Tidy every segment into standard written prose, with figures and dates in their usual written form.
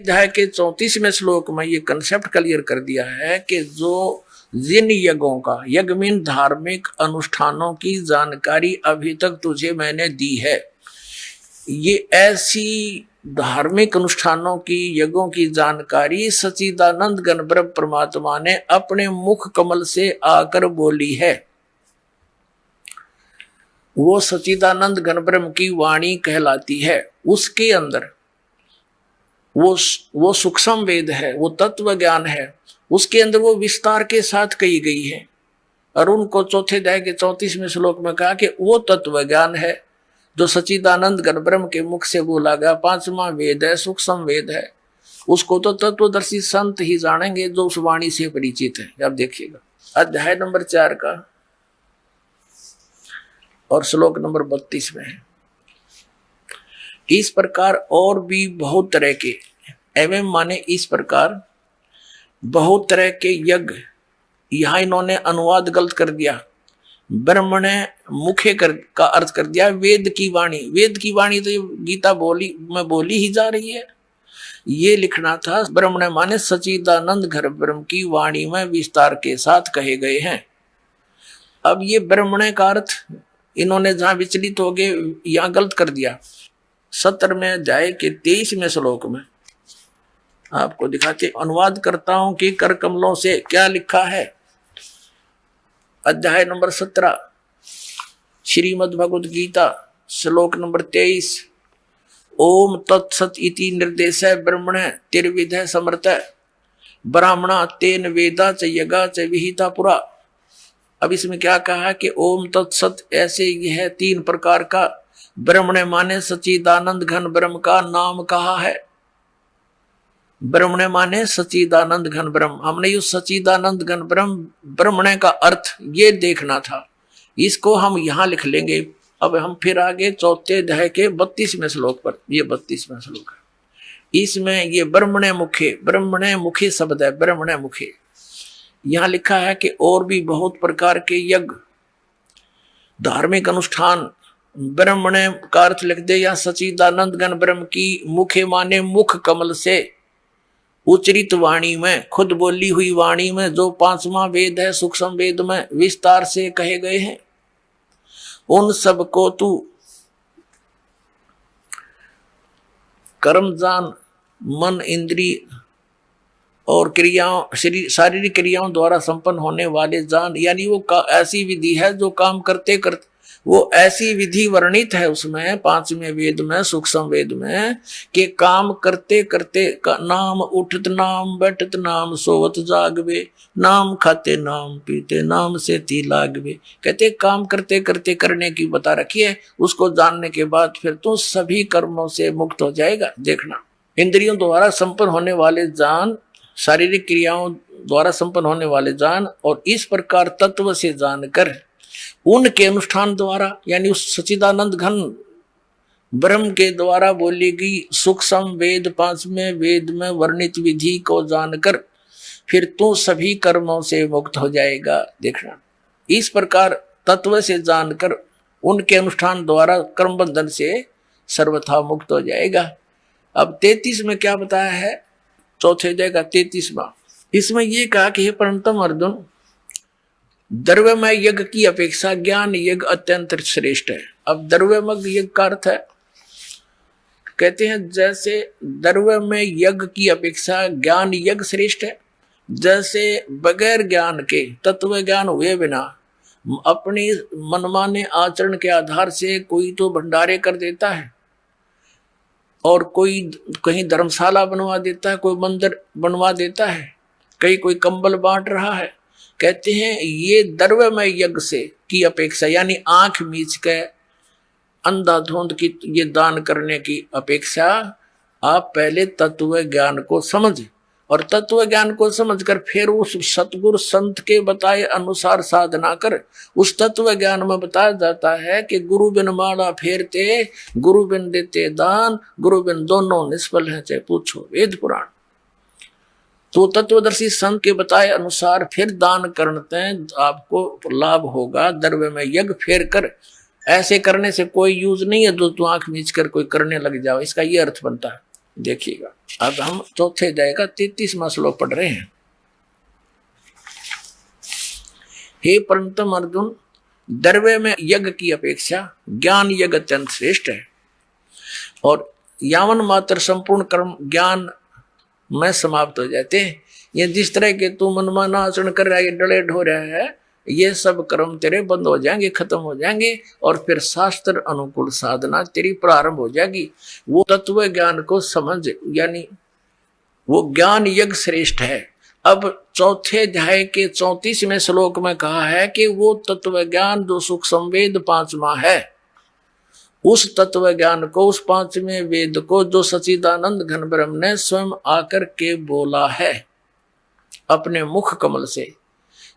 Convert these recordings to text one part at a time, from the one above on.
अध्याय के 34वें श्लोक में ये कंसेप्ट क्लियर कर दिया है कि जो जिन यज्ञों का, यज्ञ मीन धार्मिक अनुष्ठानों की जानकारी अभी तक तुझे मैंने दी है, ये ऐसी धार्मिक अनुष्ठानों की, यज्ञों की जानकारी सच्चिदानंद घन ब्रह्म परमात्मा ने अपने मुख कमल से आकर बोली है। वो सच्चिदानंद घन ब्रह्म की वाणी कहलाती है। उसके अंदर वो सूक्ष्म वेद है, वो तत्व ज्ञान है, उसके अंदर वो विस्तार के साथ कही गई है। और उनको चौथे अध्याय के 34वें श्लोक में कहा कि वो तत्व ज्ञान है जो सच्चिदानंद घन ब्रह्म के मुख से बोला गया, 5वां वेद है, सूक्ष्म वेद है। उसको तो तत्वदर्शी संत ही जानेंगे जो उस वाणी से परिचित है। अब देखिएगा अध्याय नंबर 4 का और श्लोक नंबर 32 में है, इस प्रकार और भी बहुत तरह के, एवं माने इस प्रकार बहुत तरह के यज्ञ, यहां इन्होंने अनुवाद गलत कर दिया, ब्रह्मणे मुखे का अर्थ कर दिया वेद की वाणी। वेद की वाणी तो गीता में बोली ही जा रही है। ये लिखना था ब्रह्मणे माने सच्चिदानंद घन ब्रह्म की वाणी में विस्तार के साथ कहे गए हैं। अब ये ब्रह्मणे का अर्थ इन्होंने जहां विचलित हो गए, यहां गलत कर दिया। 17वें अध्याय के 23वें श्लोक में आपको दिखाते, अनुवाद करता हूं कि कर कमलों से क्या लिखा है। अध्याय नंबर 17 श्रीमद् भगवद गीता श्लोक नंबर 23, ओम तत्सत इति निर्देश ब्रह्मणे तिर्विध समर्थ ब्राह्मणा तेन वेदा च यगा च विहिता पुरा। अब इसमें क्या कहा कि ओम तत्सत, ऐसे यह 3 प्रकार का ब्रह्मणे माने सच्चिदानंद घन ब्रह्म का नाम कहा है। ब्रह्मणे माने सच्चिदानंद घन ब्रह्म। हमने ये सच्चिदानंद घन ब्रह्मणे का अर्थ ये देखना था, इसको हम यहां लिख लेंगे। अब हम फिर आगे चौथे अध्याय के 32वें श्लोक पर, ये 32वां श्लोक है, इसमें ये ब्रह्मणे मुखे शब्द है, ब्रह्मणे मुखे। यहां लिखा है कि और भी बहुत प्रकार के यज्ञ, धार्मिक अनुष्ठान, ब्रह्मणे का अर्थ लिख दे या सच्चिदानंद घन ब्रह्म की मुखे माने मुख कमल से उच्चरित वाणी में, खुद बोली हुई वाणी में, जो 5वां वेद है, सूक्ष्म वेद में विस्तार से कहे गए हैं, उन सब को तू कर्म जान, मन, इंद्री और क्रियाओं, शारीरिक क्रियाओं द्वारा संपन्न होने वाले जान। यानी वो ऐसी विधि है जो काम करते करते, वो ऐसी विधि वर्णित है उसमें 5वें वेद में, सूक्ष्म वेद में, कि काम करते करते नाम उठत नाम बैठत नाम सोवत जागवे, नाम खाते नाम पीते नाम से ती लागवे। कहते काम करते करते करने की बता रखी है। उसको जानने के बाद फिर तो सभी कर्मों से मुक्त हो जाएगा। देखना, इंद्रियों द्वारा संपन्न होने वाले जान, शारीरिक क्रियाओं द्वारा संपन्न होने वाले जान, और इस प्रकार तत्व से जानकर उनके अनुष्ठान द्वारा, यानी उस सच्चिदानंद घन ब्रह्म के द्वारा बोली गई सूक्ष्म वेद 5वें वेद में वर्णित विधि को जानकर फिर तू सभी कर्मों से मुक्त हो जाएगा। देखना, इस प्रकार तत्व से जानकर उनके अनुष्ठान द्वारा कर्म बंधन से सर्वथा मुक्त हो जाएगा। अब 33 में क्या बताया है, चौथे अध्याय का 33वां, इसमें यह कहा कि हे परंतम अर्जुन, द्रव्यमय यज्ञ की अपेक्षा ज्ञान यज्ञ अत्यंत श्रेष्ठ है। अब द्रव्यमय यज्ञ का अर्थ है, कहते हैं जैसे द्रव्यमय यज्ञ की अपेक्षा ज्ञान यज्ञ श्रेष्ठ है, जैसे बगैर ज्ञान के, तत्व ज्ञान हुए बिना अपनी मनमाने आचरण के आधार से कोई तो भंडारे कर देता है, और कोई कहीं धर्मशाला बनवा देता है, कोई मंदिर बनवा देता है, कहीं कोई कंबल बांट रहा है। कहते हैं ये द्रव्यमय यज्ञ से की अपेक्षा, यानी आंख मीच के अंधाधुंध की ये दान करने की अपेक्षा आप पहले तत्व ज्ञान को समझ, और तत्व ज्ञान को समझकर फिर उस सतगुरु संत के बताए अनुसार साधना कर। उस तत्व ज्ञान में बताया जाता है कि गुरु बिन माला फेरते, गुरु बिन देते दान, गुरु बिन दोनों निष्फल हैं, चाहे पूछो वेद पुराण। तो तत्वदर्शी संत के बताए अनुसार फिर दान करते हैं, आपको लाभ होगा। द्रव्य में यज्ञ फेर कर, ऐसे करने से कोई यूज नहीं है जो तू आंख मीच कर कोई करने लग जाओ, इसका ये अर्थ बनता है। देखिएगा, अब हम चौथे अध्याय का 33वां श्लोक पढ़ रहे हैं। हे परंतम अर्जुन, द्रव्य में यज्ञ की अपेक्षा ज्ञान यज्ञ अत्यंत श्रेष्ठ है, और यावन मात्र संपूर्ण कर्म ज्ञान में समाप्त हो जाते हैं। ये जिस तरह के तू मनमाना आचरण कर रहा है, ये डले ढो रहा है, ये सब कर्म तेरे बंद हो जाएंगे, खत्म हो जाएंगे, और फिर शास्त्र अनुकूल साधना तेरी प्रारंभ हो जाएगी। वो तत्व ज्ञान को समझ, यानी वो ज्ञान यज्ञ श्रेष्ठ है। अब चौथे अध्याय के 34वें श्लोक में कहा है कि वो तत्व ज्ञान जो सुख संवेद 5वां है, उस तत्व ज्ञान को, उस 5वें वेद को जो सच्चिदानंद घन ब्रह्म ने स्वयं आकर के बोला है अपने मुख कमल से,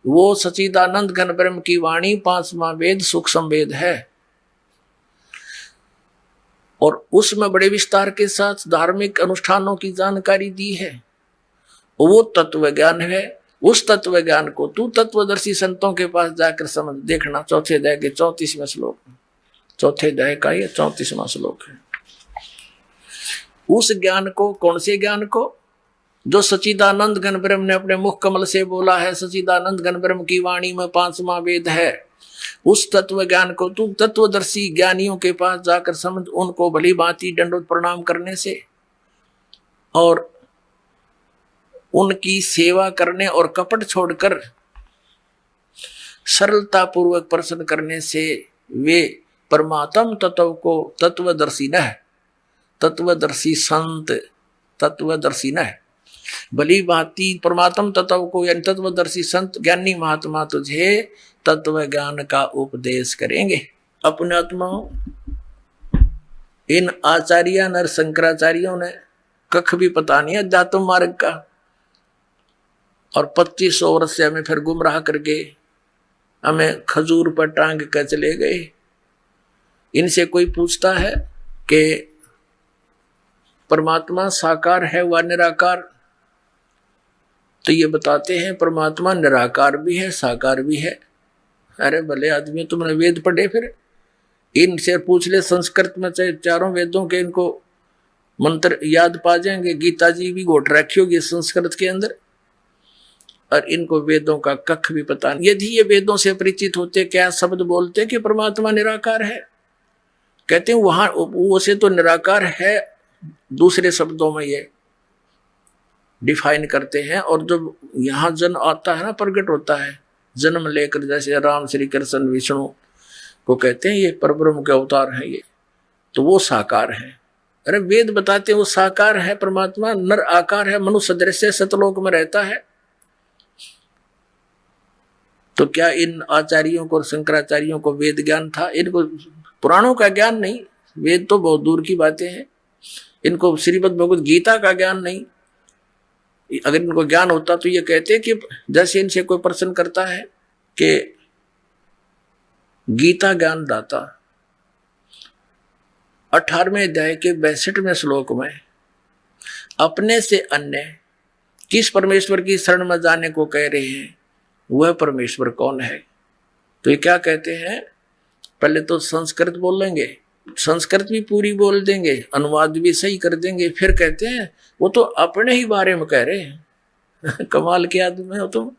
वो सच्चिदानंद घन ब्रह्म की वाणी 5वां वेद सुख संवेद है, और उसमें बड़े विस्तार के साथ धार्मिक अनुष्ठानों की जानकारी दी है। वो तत्व ज्ञान है। उस तत्व ज्ञान को तू तत्वदर्शी संतों के पास जाकर समझ देखना। चौथे अध्याय के 34वें श्लोक, चौथे अध्याय का ये 34वां श्लोक है। उस ज्ञान को, कौन से ज्ञान को? जो सच्चिदानंद घन ब्रह्म ने अपने मुख कमल से बोला है, सच्चिदानंद घन ब्रह्म की वाणी में 5वां वेद है, उस तत्व ज्ञान को तू तत्वदर्शी ज्ञानियों के पास जाकर समझ। उनको भली भांति दंडवत प्रणाम करने से और उनकी सेवा करने और कपट छोड़कर सरलता पूर्वक प्रसन्न करने से वे परमात्म तत्व को तत्वदर्शी न है, तत्वदर्शी संत तत्वदर्शी न है। भली भांति परमात्म तत्व को यानी तत्वदर्शी संत ज्ञानी महात्मा तुझे तत्व ज्ञान का उपदेश करेंगे। अपने आत्माओं, इन आचार्य नर शंकराचार्यों ने कख भी पता नहीं अध्यात्म मार्ग का, और 2500 वर्ष से हमें फिर गुमराह करके हमें खजूर पर टांग कर चले गए। इनसे कोई पूछता है कि परमात्मा साकार है व निराकार, तो ये बताते हैं परमात्मा निराकार भी है साकार भी है। अरे भले आदमी, तुमने वेद पढ़े? फिर इनसे पूछ ले संस्कृत में, चाहे चारों वेदों के इनको मंत्र याद पा जाएंगे। गीता जी भी घोट रखी होगी संस्कृत के अंदर, और इनको वेदों का कख भी पता नहीं। यदि ये वेदों से परिचित होते, क्या शब्द बोलते कि परमात्मा निराकार है? कहते हैं वहां वो से तो निराकार है, दूसरे शब्दों में ये डिफाइन करते हैं। और जब यहाँ जन्म आता है ना, प्रकट होता है, जन्म लेकर, जैसे राम श्री कृष्ण विष्णु को कहते हैं ये परब्रह्म के अवतार हैं, ये तो वो साकार है। अरे वेद बताते हैं वो साकार है, परमात्मा नर आकार है, मनुष्य दृश्य सतलोक में रहता है। तो क्या इन आचार्यों को और शंकराचार्यों को वेद ज्ञान था? इनको पुराणों का ज्ञान नहीं, वेद तो बहुत दूर की बातें हैं। इनको श्रीमद् भगवद गीता का ज्ञान नहीं। अगर इनको ज्ञान होता तो ये कहते कि जैसे इनसे कोई प्रश्न करता है कि गीता ज्ञान दाता 18वें अध्याय के 62वें श्लोक में अपने से अन्य किस परमेश्वर की शरण में जाने को कह रहे हैं, वह परमेश्वर कौन है? तो ये क्या कहते हैं? पहले तो संस्कृत बोल लेंगे, संस्कृत भी पूरी बोल देंगे, अनुवाद भी सही कर देंगे, फिर कहते हैं वो तो अपने ही बारे में कह रहे हैं। कमाल के आदमी हो तुम।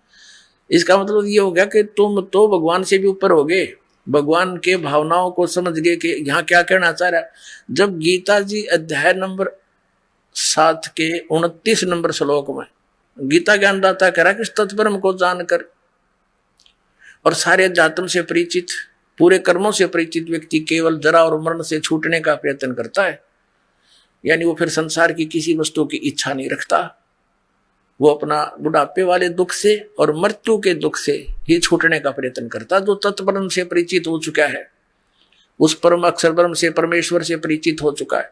इसका मतलब ये हो गया कि तुम तो भगवान से भी ऊपर हो गए, भगवान के भावनाओं को समझ गए कि यहाँ क्या कहना चाह रहा है। जब गीता जी अध्याय नंबर 7 के 29 नंबर श्लोक में गीता ज्ञानदाता कह रहा कि तत्परम को जानकर और सारे अध्यात्म से परिचित, पूरे कर्मों से परिचित व्यक्ति केवल जरा और मरण से छूटने का प्रयत्न करता है। यानी वो फिर संसार की किसी वस्तु की इच्छा नहीं रखता, वो अपना बुढ़ापे वाले दुख से और मृत्यु के दुख से ही छूटने का प्रयत्न करता। जो तत्परम से परिचित हो चुका है, उस परम अक्षर ब्रह्म से, परमेश्वर से परिचित हो चुका है।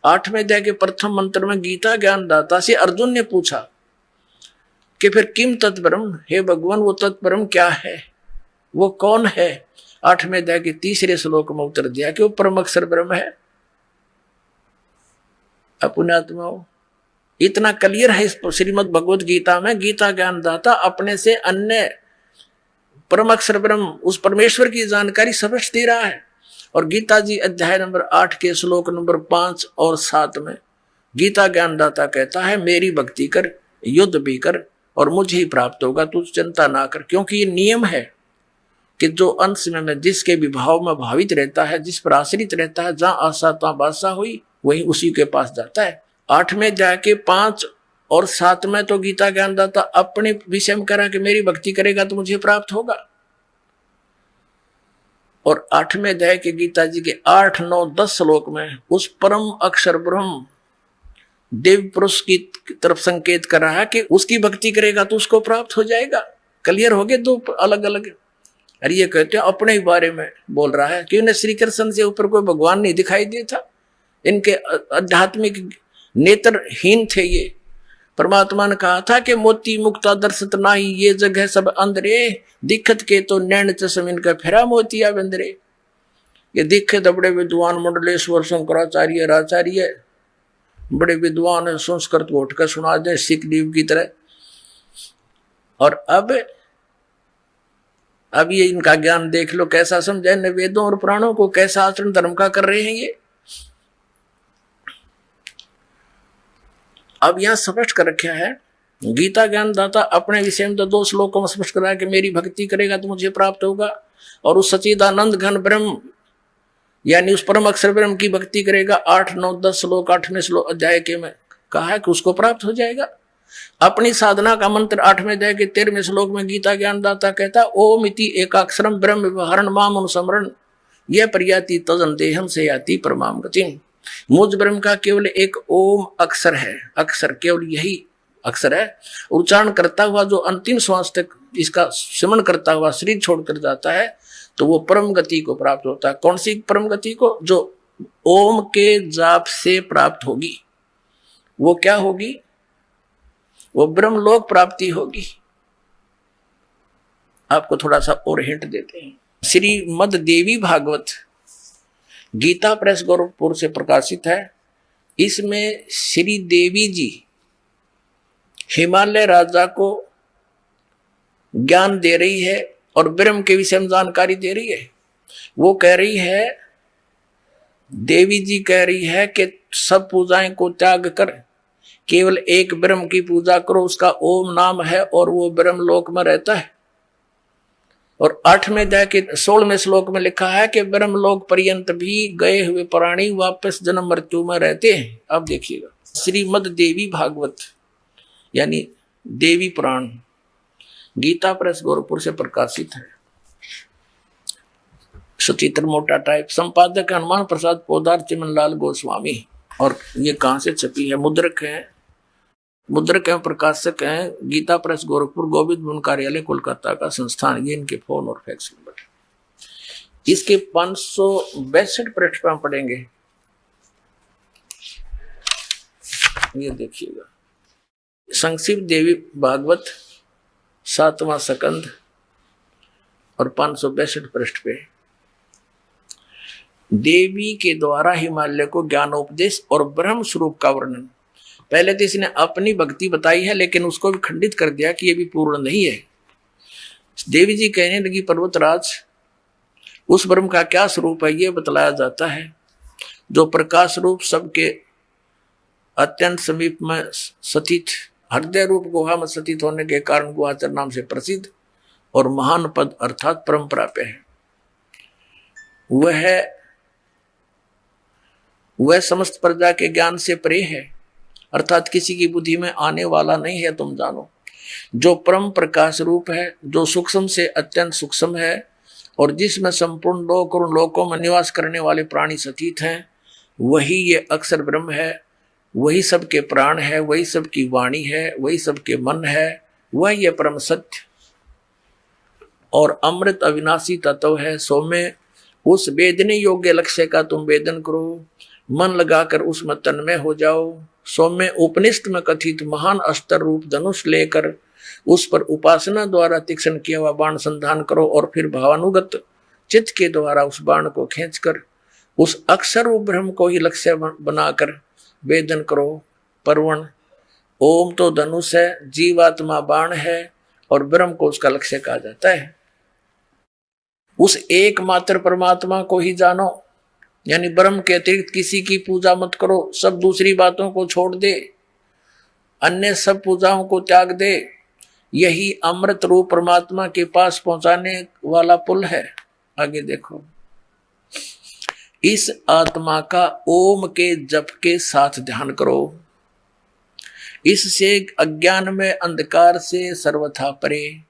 8वें अध्याय के प्रथम मंत्र में गीता ज्ञानदाता से अर्जुन ने पूछा कि फिर किम तत्परम, हे भगवान वो तत्परम क्या है, वो कौन है? 8वें अध्याय के 3 श्लोक में उत्तर दिया कि वो परम अक्षर ब्रह्म है। अपने आत्माओं, इतना क्लियर है इस श्रीमद् भगवद गीता में। गीता ज्ञानदाता अपने से अन्य परम अक्षर ब्रह्म, उस परमेश्वर की जानकारी स्पष्ट दे रहा है। और गीता जी अध्याय नंबर 8 के श्लोक नंबर 5 और 7 में गीता ज्ञानदाता कहता है मेरी भक्ति कर, युद्ध भी कर और मुझे ही प्राप्त होगा, तू चिंता ना कर। क्योंकि ये नियम है कि जो अंश में जिसके विभाव में भावित रहता है, जिस पर आश्रित रहता है, जहां आशा तहां बादशाह हुई, वही उसी के पास जाता है। 8 में जाके 5 और 7 में तो गीता ज्ञानदाता अपने विषय में कह रहा कि मेरी भक्ति करेगा तो मुझे प्राप्त होगा। और 8 में अध्याय के गीता जी के 8, 9, 10 श्लोक में उस परम अक्षर ब्रह्म देव पुरुष की तरफ संकेत कर रहा है कि उसकी भक्ति करेगा तो उसको प्राप्त हो जाएगा। क्लियर हो गए दो अलग अलग। अरे ये कहते हैं अपने ही बारे में बोल रहा है कि उन्हें श्री कृष्ण से ऊपर कोई भगवान नहीं दिखाई देता, इनके आध्यात्मिक नेत्रहीन थे ये। परमात्मा ने कहा था कि मोती मुक्ता दर्शत नाही, ये जगह सब अंधरे, दिक्कत के तो नैन चश्म इनका फेरा मोतिया बंदरे। ये दिक्कत बड़े विद्वान मंडलेश्वर शंकराचार्य राचार्य बड़े विद्वान है, संस्कृत घोट कर सुना दे सिख दीव की तरह। और अब ये इनका ज्ञान देख लो कैसा समझे, न वेदों और पुराणों को कैसा आचरण धर्म का कर रहे हैं ये। अब यहां स्पष्ट कर रखा है गीता ज्ञानदाता अपने विषय में तो 2 श्लोकों में स्पष्ट कर रहा है कि मेरी भक्ति करेगा तो मुझे प्राप्त होगा, और उस सच्चिदानंद घन ब्रह्म यानी उस परम अक्षर ब्रह्म की भक्ति करेगा 8, 9, 10 श्लोक 8वें श्लोक अध्याय के में कहा है कि उसको प्राप्त हो जाएगा। अपनी साधना का मंत्र 8वें अध्याय के 13वें श्लोक में गीता ज्ञानदाता कहता ओम इति एकाक्षरम ब्रह्म व्यवहारण माम अनुस्मरण यह प्रयाति तजन देहम से याति परमाम गतिम। मुझ ब्रह्म का केवल एक ओम अक्षर है, अक्षर केवल यही अक्षर है। उच्चारण करता हुआ जो अंतिम श्वास तक इसका स्मरण करता हुआ शरीर छोड़कर जाता है तो वो परम गति को प्राप्त होता है। कौन सी परम गति को? जो ओम के जाप से प्राप्त होगी। वो क्या होगी? वो ब्रह्मलोक प्राप्ति होगी। आपको थोड़ा सा और हिंट देते हैं। श्रीमद देवी भागवत गीता प्रेस गोरखपुर से प्रकाशित है। इसमें श्री देवी जी हिमालय राजा को ज्ञान दे रही है और ब्रह्म के विषय में जानकारी दे रही है। वो कह रही है, देवी जी कह रही है कि सब पूजाएं को त्याग कर केवल एक ब्रह्म की पूजा करो, उसका ओम नाम है और वो ब्रह्म लोक में रहता है। और 8वें अध्याय के 16वें श्लोक में लिखा है कि ब्रह्म लोक पर्यंत भी गए हुए प्राणी वापस जन्म मृत्यु में रहते हैं। अब देखिएगा श्रीमद देवी भागवत यानी देवी पुराण गीता प्रेस गोरखपुर से प्रकाशित है। सचित्र मोटा टाइप, संपादक हनुमान प्रसाद पोदार चिमनलाल गोस्वामी। और ये कहां से छपी है? मुद्रक है, मुद्रक एवं प्रकाशक हैं गीता प्रेस गोरखपुर, गोविंद भवन कार्यालय कोलकाता का संस्थान। ये इनके फोन और फैक्स नंबर। इसके 562 पृष्ठ पर पढ़ेंगे। ये देखिएगा संक्षिप्त देवी भागवत 7वां सकंद और 562 पृष्ठ पे देवी के द्वारा हिमालय को ज्ञानोपदेश और ब्रह्म स्वरूप का वर्णन। पहले तो इसने अपनी भक्ति बताई है लेकिन उसको भी खंडित कर दिया कि यह भी पूर्ण नहीं है। देवी जी कहने लगी, पर्वतराज उस ब्रह्म का क्या स्वरूप है यह बतलाया जाता है, जो प्रकाश रूप सबके अत्यंत समीप में स्थित, हृदय रूप गुहा में स्थित होने के कारण गुहाचर नाम से प्रसिद्ध और महान पद अर्थात परम प्राप्य है। वह समस्त प्रजा के ज्ञान से परे है, अर्थात किसी की बुद्धि में आने वाला नहीं है। तुम जानो जो परम प्रकाश रूप है, जो सूक्ष्म से अत्यंत सूक्ष्म है और जिसमें संपूर्ण लोक और लोकों में निवास करने वाले प्राणी स्थित हैं, वही ये अक्षर ब्रह्म है, वही सबके प्राण है, वही सबकी वाणी है, वही सबके मन है, वह ये परम सत्य और अमृत अविनाशी तत्व है। सो में उस वेदने योग्य लक्ष्य का तुम वेदन करो, मन लगाकर उसमें तन्मय हो जाओ। सो में उपनिषद में कथित महान अस्त्र रूप धनुष लेकर उस पर उपासना द्वारा तीक्ष्ण किया हुआ बाण संधान करो और फिर भावानुगत चित्त के द्वारा उस बाण को खींचकर उस अक्षर रूप ब्रह्म को ही लक्ष्य बनाकर वेदन करो। परवण ओम तो धनुष है, जीवात्मा बाण है और ब्रह्म को उसका लक्ष्य कहा जाता है। उस एकमात्र परमात्मा को ही जानो यानी ब्रह्म के अतिरिक्त किसी की पूजा मत करो, सब दूसरी बातों को छोड़ दे, अन्य सब पूजाओं को त्याग दे। यही अमृत रूप परमात्मा के पास पहुंचाने वाला पुल है। आगे देखो, इस आत्मा का ओम के जप के साथ ध्यान करो, इससे अज्ञान में अंधकार से सर्वथा परे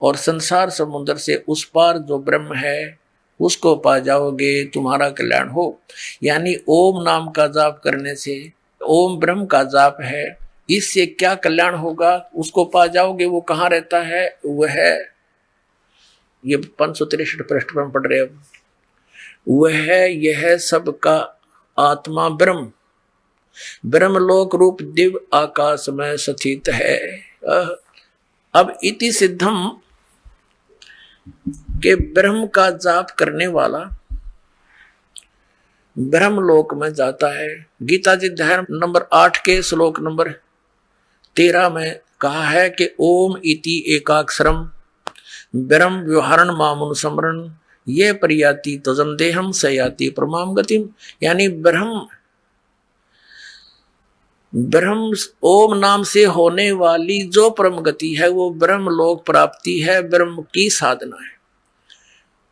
और संसार समुद्र से उस पार जो ब्रह्म है उसको पा जाओगे, तुम्हारा कल्याण हो। यानी ओम नाम का जाप करने से, ओम ब्रह्म का जाप है, इससे क्या कल्याण होगा, उसको पा जाओगे। वो कहाँ रहता है? वह ये 563 पृष्ठ पर हम पढ़ रहे हैं। वह यह सबका आत्मा ब्रह्म ब्रह्मलोक रूप दिव्य आकाश में स्थित है। अब इति सिद्धम के ब्रह्म का जाप करने वाला ब्रह्मलोक में जाता है। गीता जी अध्याय नंबर 8 के श्लोक नंबर 13 में कहा है कि ओम इति एकाक्षरम ब्रह्म व्यवहारण मामुनुस्मरण ये परियाति तजम देहम सयाति परमाम गतिम। यानी ब्रह्म ओम नाम से होने वाली जो परम गति है वो ब्रह्म लोक प्राप्ति है, ब्रह्म की साधना है।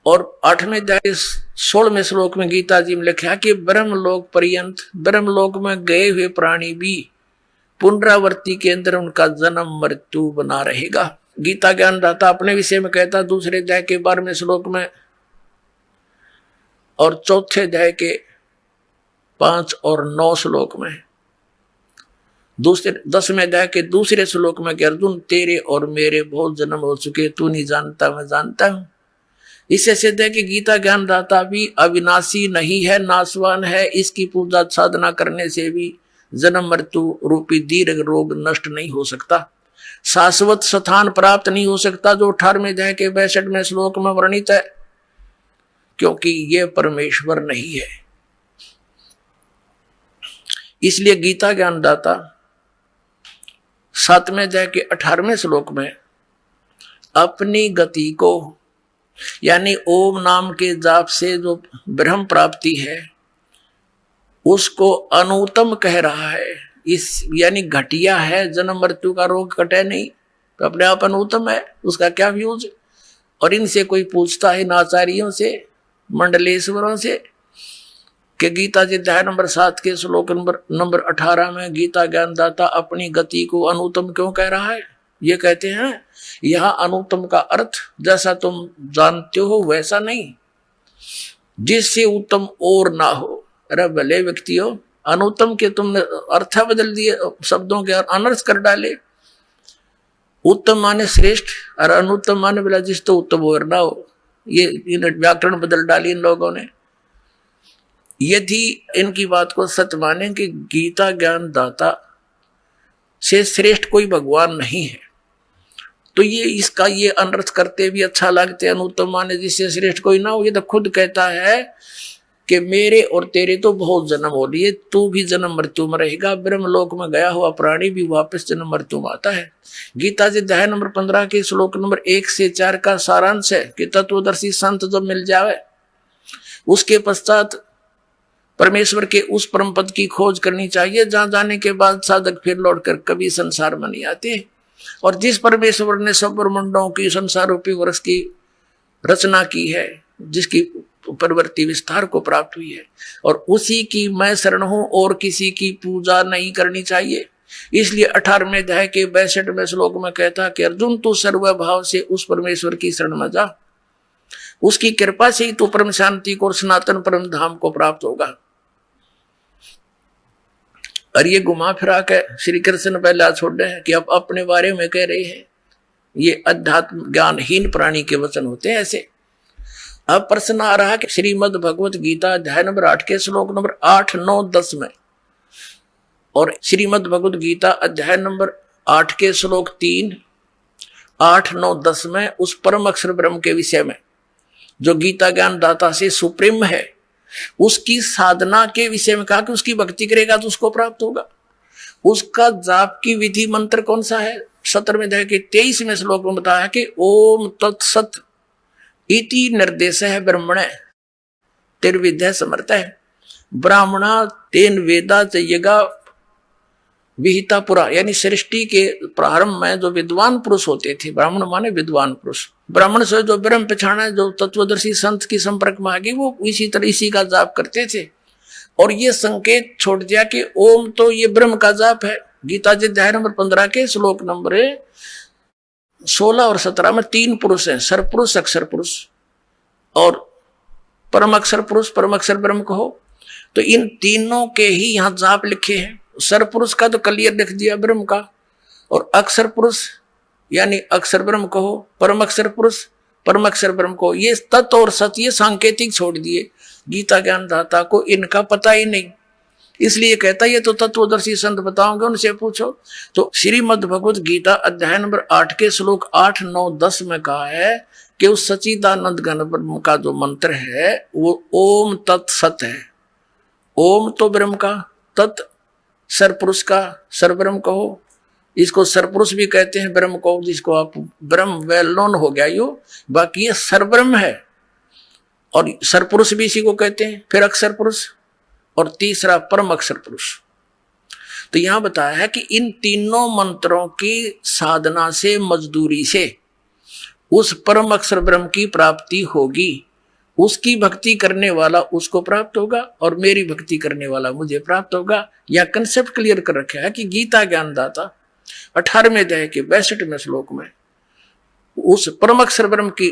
और 8वें अध्याय 16वें श्लोक में गीता जी में लिखा कि ब्रह्म लोक पर्यंत, ब्रह्म लोक में गए हुए प्राणी भी पुनरावृत्ति के अंदर उनका जन्म मृत्यु बना रहेगा। गीता ज्ञानदाता अपने विषय में कहता दूसरे अध्याय के 12वें श्लोक में और चौथे अध्याय के 5 और 9 श्लोक में, दूसरे 10वें अध्याय के दूसरे श्लोक में कि अर्जुन तेरे और मेरे बहुत जन्म हो चुके, तू नहीं जानता मैं जानता हूं। इससे सिद्ध है कि गीता ज्ञानदाता भी अविनाशी नहीं है, नाशवान है। इसकी पूजा साधना करने से भी जन्म मृत्यु रूपी दीर्घ रोग नष्ट नहीं हो सकता, शाश्वत स्थान प्राप्त नहीं हो सकता, जो 18वें अध्याय के 62वें श्लोक में वर्णित है, क्योंकि ये परमेश्वर नहीं है। इसलिए गीता ज्ञानदाता 7वें अध्याय के 18वें श्लोक में अपनी गति को, यानी ओम नाम के जाप से जो ब्रह्म प्राप्ति है उसको अनुत्तम कह रहा है। इस यानी घटिया है, जन्म मृत्यु का रोग कटे नहीं तो अपने आप अनुत्तम है, उसका क्या व्यूज। और इनसे कोई पूछता है, इन आचार्यों से, मंडलेश्वरों से, कि गीता जी अध्याय नंबर 7 के श्लोक नंबर 18 में गीता ज्ञानदाता अपनी गति को अनुत्तम क्यों कह रहा है। ये कहते हैं यहां अनुत्तम का अर्थ जैसा तुम जानते हो वैसा नहीं, जिससे उत्तम और ना हो। अरे भले व्यक्तियों, अनुत्तम के तुमने अर्थ बदल दिए, शब्दों के अनर्थ कर डाले। उत्तम माने श्रेष्ठ और अनुत्तम माने बोला जिस तो उत्तम और ना हो। ये व्याकरण बदल डाली इन लोगों ने। यदि इनकी बात को सत्य माने कि गीता ज्ञान दाता से श्रेष्ठ कोई भगवान नहीं है, तो ये इसका ये अनर्थ करते भी अच्छा लगते। अनुत्तम माने जिससे श्रेष्ठ कोई ना हो। ये तो खुद कहता है कि मेरे और तेरे तो बहुत जन्म हो लिए, तू भी जन्म मृत्यु में रहेगा। ब्रह्मलोक में गया हुआ प्राणी भी वापस जन्म मृत्यु में आता है। गीता जी अध्याय नंबर 15 के श्लोक नंबर 1 से 4 का सारांश है कि तत्वदर्शी संत जब मिल जावे उसके पश्चात परमेश्वर के उस परम पद की खोज करनी चाहिए, जहां जाने के बाद साधक फिर लौटकर कभी संसार में नहीं आते। और जिस परमेश्वर ने सब ब्रह्मांडों की संसार रूपी वर्ष की रचना की है, जिसकी परवर्ती विस्तार को प्राप्त हुई है, और उसी की मैं शरण हूं और किसी की पूजा नहीं करनी चाहिए। इसलिए 18वें अध्याय के 62वें श्लोक में कहता कि अर्जुन तू सर्वभाव से उस परमेश्वर की शरण में जा, उसकी कृपा से ही तू परम शांति को और सनातन परम धाम को प्राप्त होगा। और ये घुमा फिरा के श्री कृष्ण पहले छोड़ रहे हैं कि अब अपने बारे में कह रहे हैं। ये अध्यात्म ज्ञानहीन प्राणी के वचन होते हैं ऐसे। अब प्रश्न आ रहा है कि श्रीमद् भगवत गीता अध्याय नंबर 8 के श्लोक नंबर 8, 9, 10 में और श्रीमद् भगवत गीता अध्याय नंबर 8 के श्लोक 3, 8, 9, 10 में उस परम अक्षर ब्रह्म के विषय में जो गीता ज्ञान दाता से सुप्रीम है, उसकी साधना के विषय में कहा कि उसकी भक्ति करेगा तो उसको प्राप्त होगा। उसका जाप की विधि मंत्र कौन सा है? 17वें अध्याय के 23वें श्लोक में बताया कि ओम तत्सत इति निर्देश है ब्रह्मणे। तिर्विद्या समर्थ है। ब्राह्मणा तेन वेदा चाहिएगा विहिता पुरा, यानी सृष्टि के प्रारंभ में जो विद्वान पुरुष होते थे, ब्राह्मण माने विद्वान पुरुष, ब्राह्मण से जो ब्रह्म पहचाना, जो तत्वदर्शी संत की संपर्क में आ गए, वो इसी तरह इसी का जाप करते थे। और ये संकेत छोड़ दिया कि ओम तो ये ब्रह्म का जाप है। गीता जी अध्याय नंबर 15 के श्लोक नंबर 16 और 17 में 3 पुरुष हैं, सरपुरुष, अक्षर पुरुष और परम अक्षर पुरुष, परम अक्षर ब्रह्म कहो। तो इन तीनों के ही यहाँ जाप लिखे हैं। सरपुरुष का तो क्लियर लिख दिया ब्रह्म का, और अक्षर पुरुष यानी अक्षर ब्रह्म कहो, परम अक्षर पुरुष परम अक्षर ब्रह्म को। ये तत्व और सत्य ये सांकेतिक छोड़ दिए, गीता ज्ञानदाता को इनका पता ही नहीं, इसलिए कहता ये तो तत्वदर्शी संत बताओगे, उनसे पूछो। तो श्रीमद् भगवत गीता अध्याय नंबर 8 के श्लोक 8, 9, 10 में कहा है कि उस सच्चिदानंद घन ब्रह्म का जो मंत्र है वो ओम तत्सत है। ओम तो ब्रह्म का, तत् सरपुरुष का, सरब्रह्म कहो, इसको सरपुरुष भी कहते हैं ब्रह्म को, जिसको आप ब्रह्म वेल नोन हो गया यो, बाकी ये सरब्रह्म है। और सरपुरुष भी इसी को कहते हैं, फिर अक्षर पुरुष और तीसरा परम अक्षर पुरुष। तो यहां बताया है कि इन तीनों मंत्रों की साधना से, मजदूरी से उस परम अक्षर ब्रह्म की प्राप्ति होगी। उसकी भक्ति करने वाला उसको प्राप्त होगा और मेरी भक्ति करने वाला मुझे प्राप्त होगा। यह कंसेप्ट क्लियर कर रखा है कि गीता ज्ञानदाता 18वें अध्याय के 62वें श्लोक में उस परम अक्षर ब्रह्म की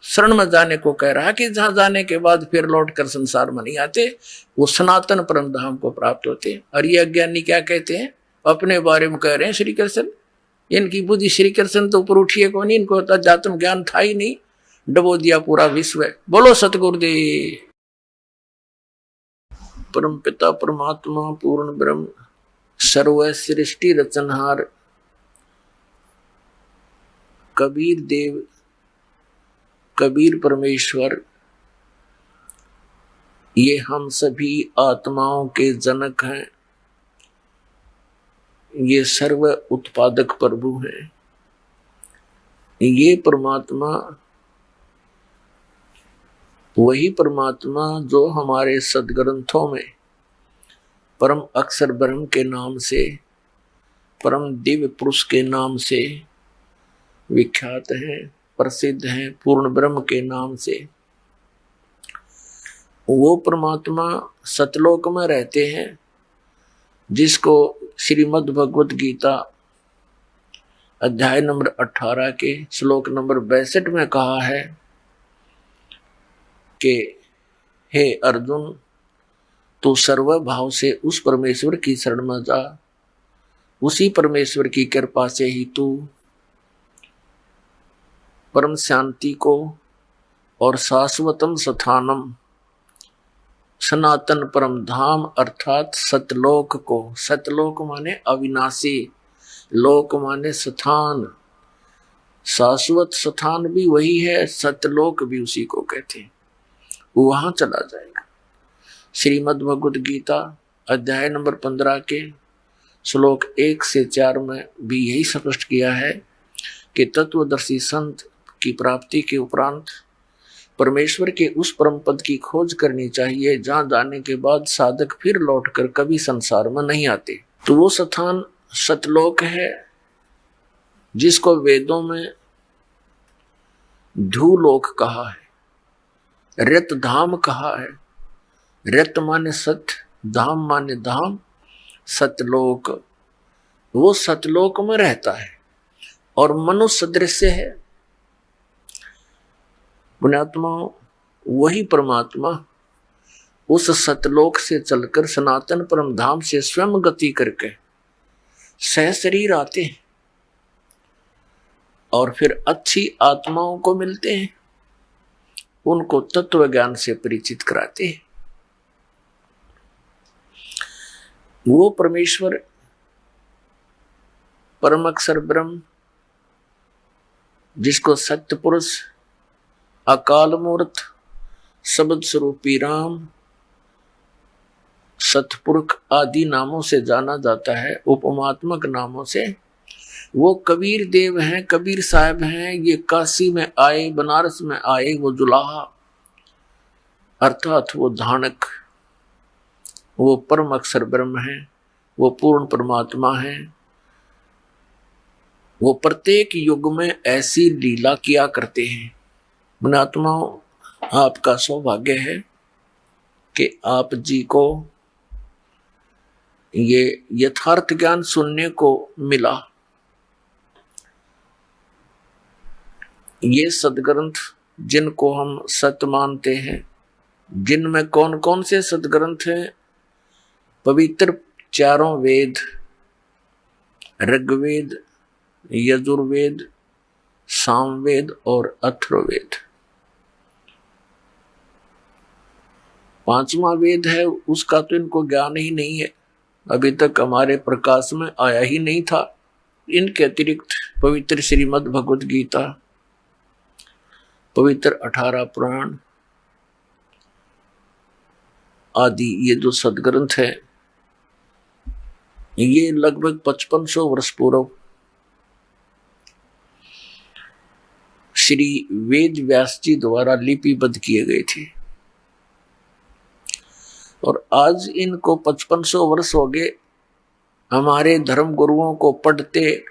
शरण में जाने को कह रहा है कि जहां जाने के बाद फिर लौट कर संसार में नहीं आते, वो सनातन परम धाम को प्राप्त होते। और ये अज्ञानी क्या कहते हैं, अपने बारे में कह रहे हैं श्री कृष्ण, इनकी बुद्धि श्री कृष्ण तो ऊपर उठिए कौन, इनको जातम ज्ञान था ही नहीं, डबो दिया पूरा विश्व। बोलो सतगुरुदेव। परम पिता परमात्मा पूर्ण ब्रह्म सर्व सृष्टि रचनहार कबीर देव, कबीर परमेश्वर, ये हम सभी आत्माओं के जनक हैं, ये सर्व उत्पादक प्रभु हैं। ये परमात्मा वही परमात्मा जो हमारे सदग्रंथों में परम अक्षर ब्रह्म के नाम से, परम दिव्य पुरुष के नाम से विख्यात हैं, प्रसिद्ध हैं, पूर्ण ब्रह्म के नाम से। वो परमात्मा सतलोक में रहते हैं, जिसको श्रीमद् भगवत गीता अध्याय नंबर 18 के श्लोक नंबर 62 में कहा है कि हे अर्जुन, तू सर्व भाव से उस परमेश्वर की शरण में जा, उसी परमेश्वर की कृपा से ही तू परम शांति को और शाश्वतम स्थानम सनातन परम धाम अर्थात सतलोक को, सतलोक माने अविनाशी, लोक माने स्थान, शाश्वत स्थान भी वही है, सतलोक भी उसी को कहते हैं, वहां चला जाएगा। श्रीमद् भगवत गीता अध्याय नंबर 15 के श्लोक 1 से 4 में भी यही स्पष्ट किया है कि तत्वदर्शी संत की प्राप्ति के उपरांत परमेश्वर के उस परम पद की खोज करनी चाहिए, जहां जाने के बाद साधक फिर लौटकर कभी संसार में नहीं आते। तो वो स्थान सतलोक है, जिसको वेदों में ध्रुलोक कहा है, रत धाम कहा है। रत माने सत्य, धाम माने धाम, सतलोक, वो सतलोक में रहता है और मनुष्य दृश्य है। पुण्यात्मा, वही परमात्मा उस सतलोक से चलकर सनातन परम धाम से स्वयं गति करके सह शरीर आते हैं और फिर अच्छी आत्माओं को मिलते हैं, उनको तत्व ज्ञान से परिचित कराते हैं। वो परमेश्वर परम अक्षर ब्रह्म, जिसको सत्य पुरुष, अकाल मूर्त, शब्द स्वरूपी राम, सतपुरुष आदि नामों से जाना जाता है, उपमात्मक नामों से, वो कबीर देव हैं, कबीर साहब हैं। ये काशी में आए, बनारस में आए, वो जुलाहा अर्थात वो धानक, वो परम अक्षर ब्रह्म है, वो पूर्ण परमात्मा है। वो प्रत्येक युग में ऐसी लीला किया करते हैं। पुण्यात्माओं, आपका सौभाग्य है कि आप जी को ये यथार्थ ज्ञान सुनने को मिला। ये सदग्रंथ जिनको हम सत्य मानते हैं, जिनमें कौन कौन से सदग्रंथ हैं? पवित्र चारों वेद, ऋग्वेद, यजुर्वेद, सामवेद और अथर्ववेद। पांचवा वेद है, उसका तो इनको ज्ञान ही नहीं है, अभी तक हमारे प्रकाश में आया ही नहीं था। इनके अतिरिक्त पवित्र श्रीमद् भगवद गीता, पवित्र 18 पुराण आदि ये जो सदग्रंथ है, ये लगभग 5500 वर्ष पूर्व श्री वेद व्यास जी द्वारा लिपिबद्ध किए गए थे। और आज इनको 5500 वर्ष हो गए हमारे धर्म गुरुओं को पढ़ते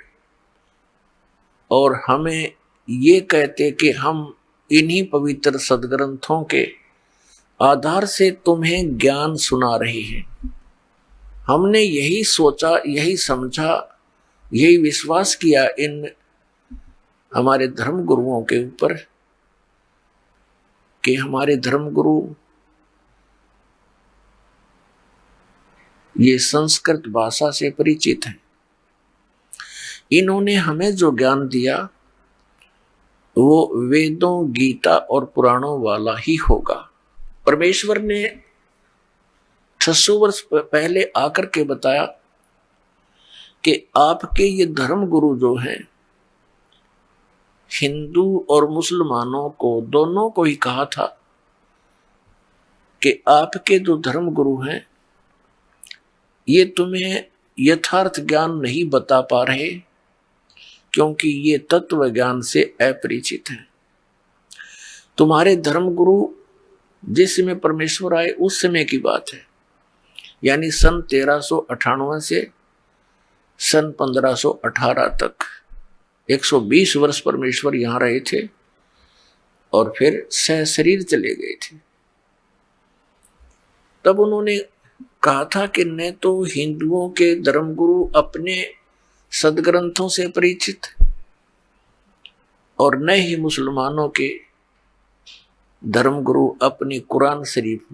और हमें ये कहते कि हम इन्हीं पवित्र सदग्रंथों के आधार से तुम्हें ज्ञान सुना रहे हैं। हमने यही सोचा, यही समझा, यही विश्वास किया इन हमारे धर्म गुरुओं के ऊपर कि हमारे धर्म गुरु ये संस्कृत भाषा से परिचित हैं। इन्होंने हमें जो ज्ञान दिया वो वेदों, गीता और पुराणों वाला ही होगा। परमेश्वर ने 600 वर्ष पहले आकर के बताया कि आपके ये धर्म गुरु जो हैं, हिंदू और मुसलमानों को, दोनों को ही कहा था कि आपके जो धर्म गुरु हैं ये तुम्हें यथार्थ ज्ञान नहीं बता पा रहे, क्योंकि ये तत्व ज्ञान से अपरिचित हैं। तुम्हारे धर्म गुरु जिस समय परमेश्वर आए उस समय की बात है, यानी सन 1398 से सन 1518 तक 120 वर्ष परमेश्वर यहां रहे थे और फिर सहशरीर चले गए थे। तब उन्होंने कहा था कि न तो हिंदुओं के धर्मगुरु अपने सदग्रंथों से परिचित और न ही मुसलमानों के धर्मगुरु अपनी कुरान शरीफ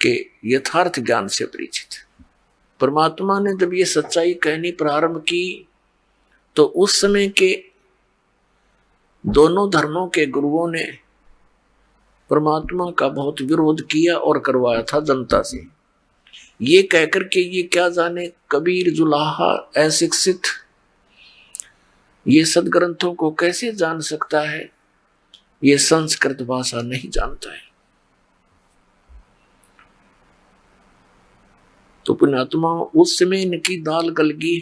के यथार्थ ज्ञान से परिचित। परमात्मा ने जब ये सच्चाई कहनी प्रारंभ की तो उस समय के दोनों धर्मों के गुरुओं ने परमात्मा का बहुत विरोध किया और करवाया था जनता से, ये कहकर के ये क्या जाने कबीर जुलाहा अशिक्षित ये सदग्रंथों को कैसे जान सकता है, ये संस्कृत भाषा नहीं जानता है। तो पुण्यात्मा उस समय इनकी दाल गल गई,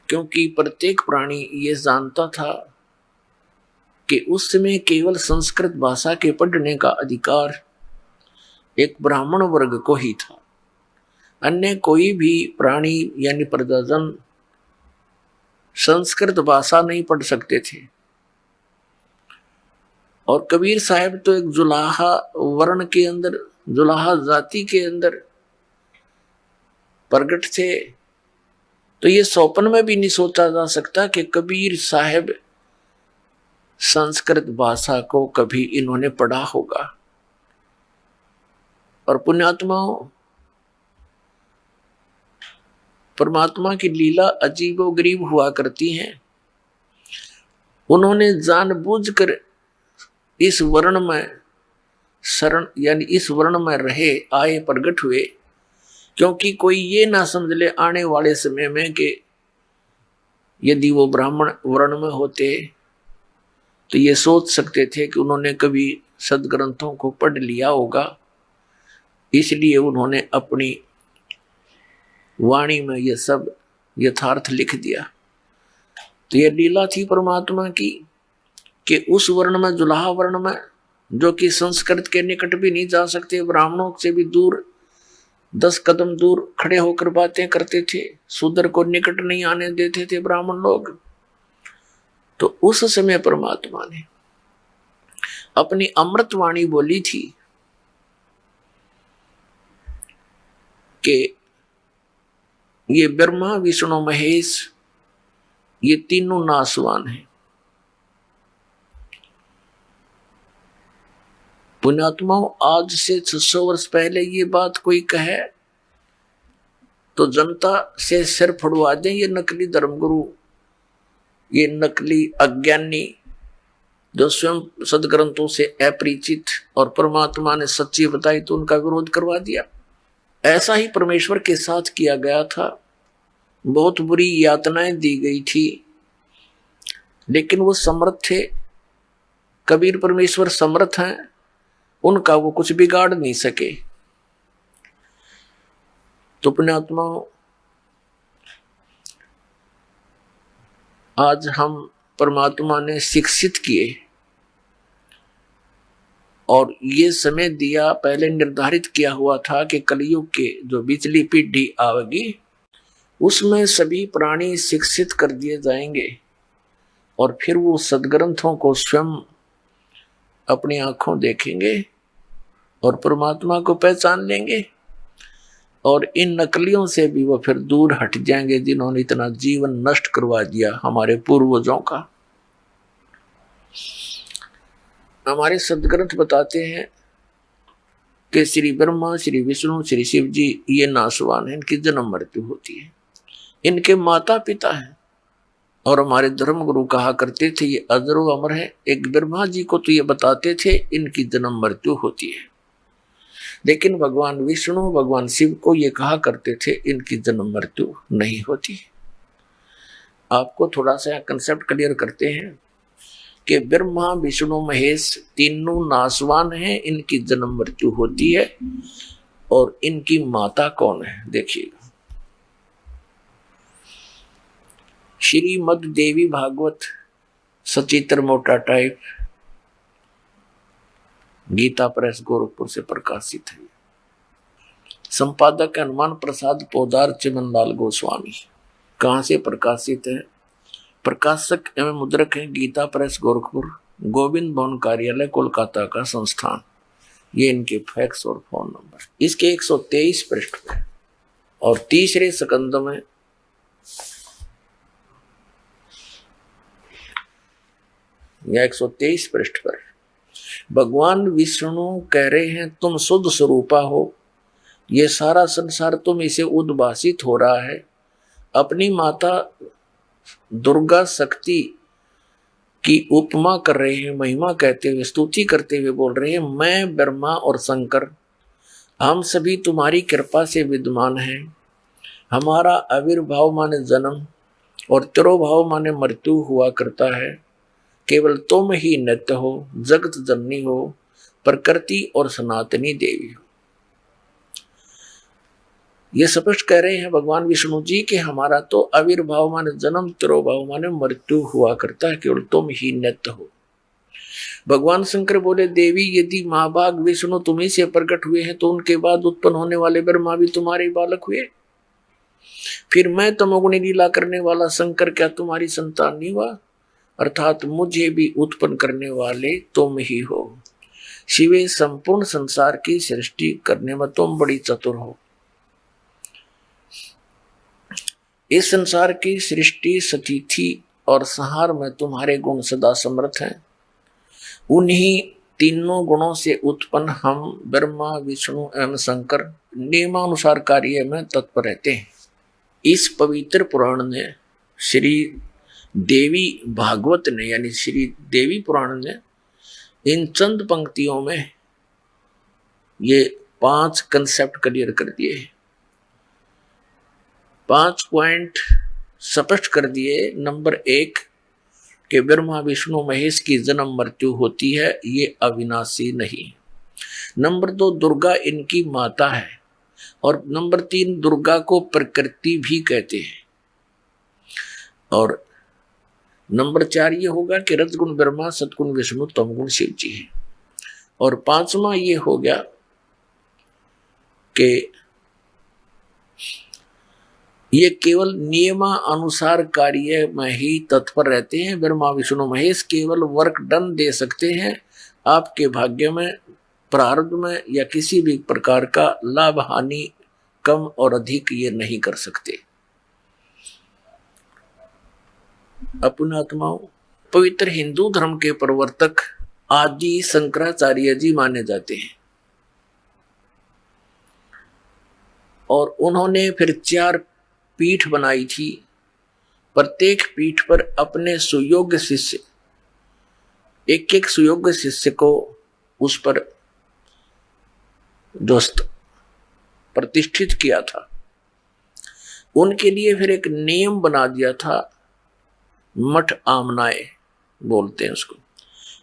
क्योंकि प्रत्येक प्राणी ये जानता था कि उस समय केवल संस्कृत भाषा के पढ़ने का अधिकार एक ब्राह्मण वर्ग को ही था। अन्य कोई भी प्राणी यानी प्रजाजन संस्कृत भाषा नहीं पढ़ सकते थे। और कबीर साहब तो एक जुलाहा वर्ण के अंदर, जुलाहा जाति के अंदर प्रकट थे, तो ये स्वप्न में भी नहीं सोचा जा सकता कि कबीर साहब संस्कृत भाषा को कभी इन्होंने पढ़ा होगा। और पुण्यात्माओं, परमात्मा की लीला अजीबोगरीब हुआ करती हैं। उन्होंने जानबूझकर इस वर्ण में शरण यानी इस वर्ण में रहे आए प्रकट हुए, क्योंकि कोई ये ना समझ ले आने वाले समय में कि यदि वो ब्राह्मण वर्ण में होते तो ये सोच सकते थे कि उन्होंने कभी सदग्रंथों को पढ़ लिया होगा, इसलिए उन्होंने अपनी वाणी में ये सब यथार्थ लिख दिया। तो ये लीला थी परमात्मा की कि उस वर्ण में, जुलाहा वर्ण में जो कि संस्कृत के निकट भी नहीं जा सकते, ब्राह्मणों से भी दूर 10 कदम दूर खड़े होकर बातें करते थे, शूद्र को निकट नहीं आने देते थे ब्राह्मण लोग। तो उस समय परमात्मा ने अपनी अमृत वाणी बोली थी कि ये ब्रह्मा विष्णु महेश ये तीनों नासवान हैं। पुण्यात्माओं, आज से 600 वर्ष पहले ये बात कोई कहे तो जनता से सिर फड़वा दें, ये नकली धर्मगुरु, ये नकली अज्ञानी जो स्वयं सदग्रंथों से अपरिचित, और परमात्मा ने सच्ची बताई तो उनका विरोध करवा दिया। ऐसा ही परमेश्वर के साथ किया गया था। बहुत बुरी यातनाएं दी गई थी, लेकिन वो समर्थ थे। कबीर परमेश्वर समर्थ हैं, उनका वो कुछ बिगाड़ नहीं सके। तो पुण्यात्माओं, आज हम परमात्मा ने शिक्षित किए और ये समय दिया, पहले निर्धारित किया हुआ था कि कलयुग के जो बिचली पीढ़ी आवेगी उसमें सभी प्राणी शिक्षित कर दिए जाएंगे और फिर वो सदग्रंथों को स्वयं अपनी आंखों देखेंगे और परमात्मा को पहचान लेंगे, और इन नकलियों से भी वो फिर दूर हट जाएंगे जिन्होंने इतना जीवन नष्ट करवा दिया हमारे पूर्वजों का। हमारे सदग्रंथ बताते हैं कि श्री ब्रह्मा, श्री विष्णु, श्री शिव जी ये नासवान हैं, इनकी जन्म मृत्यु होती है, इनके माता पिता हैं। और हमारे धर्म गुरु कहा करते थे ये अजरो अमर है। एक ब्रह्मा जी को तो ये बताते थे इनकी जन्म मृत्यु होती है, लेकिन भगवान विष्णु, भगवान शिव को ये कहा करते थे इनकी जन्म मृत्यु नहीं होती। आपको थोड़ा सा कंसेप्ट क्लियर करते हैं कि ब्रह्मा विष्णु महेश तीनों नासवान हैं, इनकी जन्म मृत्यु होती है। और इनकी माता कौन है देखिएगा, श्रीमद देवी भागवत सचित्र मोटा टाइप, गीता प्रेस गोरखपुर से प्रकाशित है। संपादक हनुमान प्रसाद पोदार चिमनलाल गोस्वामी। कहाँ से प्रकाशित है? प्रकाशक एवं मुद्रक है गीता प्रेस गोरखपुर, गोविंद भवन कार्यालय कोलकाता का संस्थान। ये इनके फैक्स और फोन नंबर। इसके 123 पृष्ठ पे और तीसरे स्कंद में या 123 पृष्ठ पर भगवान विष्णु कह रहे हैं तुम शुद्ध स्वरूपा हो, ये सारा संसार तुम इसे उद्भासित हो रहा है। अपनी माता दुर्गा शक्ति की उपमा कर रहे हैं, महिमा कहते हुए, स्तुति करते हुए बोल रहे हैं मैं ब्रह्मा और शंकर हम सभी तुम्हारी कृपा से विद्यमान हैं। हमारा आविर्भाव माने जन्म और तिरोभाव माने मृत्यु हुआ करता है। केवल तुम ही नित्य हो, जगत जननी हो, प्रकृति और सनातनी देवी हो। ये स्पष्ट कह रहे हैं भगवान विष्णु जी कि हमारा तो आविर्भाव माने जन्म, तिरोभाव माने मृत्यु हुआ करता है, केवल तुम ही नित्य हो। भगवान शंकर बोले देवी यदि महाभाग विष्णु तुम्ही से प्रकट हुए हैं तो उनके बाद उत्पन्न होने वाले ब्रह्मा भी तुम्हारे बालक हुए। फिर मैं तमोगुणी लीला करने वाला शंकर क्या तुम्हारी संतान नहीं हुआ? अर्थात मुझे भी उत्पन्न करने वाले तुम ही हो। शिवे संपूर्ण संसार की सृष्टि करने में तुम बड़ी चतुर हो। इस संसार की सृष्टि, स्थिति और संहार में तुम्हारे गुण सदा समर्थ हैं। उन्हीं तीनों गुणों से उत्पन्न हम ब्रह्मा, विष्णु एवं शंकर नियमानुसार कार्य में तत्पर रहते हैं। इस पवित्र पुराण ने श्री देवी भागवत ने यानी श्री देवी पुराण ने इन चंद पंक्तियों में ये 5 कंसेप्ट क्लियर कर दिए, 5 पॉइंट स्पष्ट कर दिए। नंबर 1 कि ब्रह्मा विष्णु महेश की जन्म मृत्यु होती है, ये अविनाशी नहीं। नंबर 2 दुर्गा इनकी माता है। और नंबर 3 दुर्गा को प्रकृति भी कहते हैं। और नंबर 4 ये होगा कि रजगुण ब्रह्मा, सतगुण विष्णु, तमगुण शिव जी है। और पांचवा ये हो गया कि ये केवल नियमानुसार कार्य में ही तत्पर रहते हैं। ब्रह्मा विष्णु महेश केवल वर्क डन दे सकते हैं, आपके भाग्य में, प्रारब्ध में या किसी भी प्रकार का लाभ हानि कम और अधिक ये नहीं कर सकते। अपनात्माओं, पवित्र हिंदू धर्म के प्रवर्तक आदि शंकराचार्य जी माने जाते हैं और उन्होंने फिर 4 पीठ बनाई थी। प्रत्येक पीठ पर अपने सुयोग्य शिष्य, एक सुयोग्य शिष्य को उस पर दोस्त प्रतिष्ठित किया था। उनके लिए फिर एक नियम बना दिया था, मठ आमनाए बोलते हैं उसको।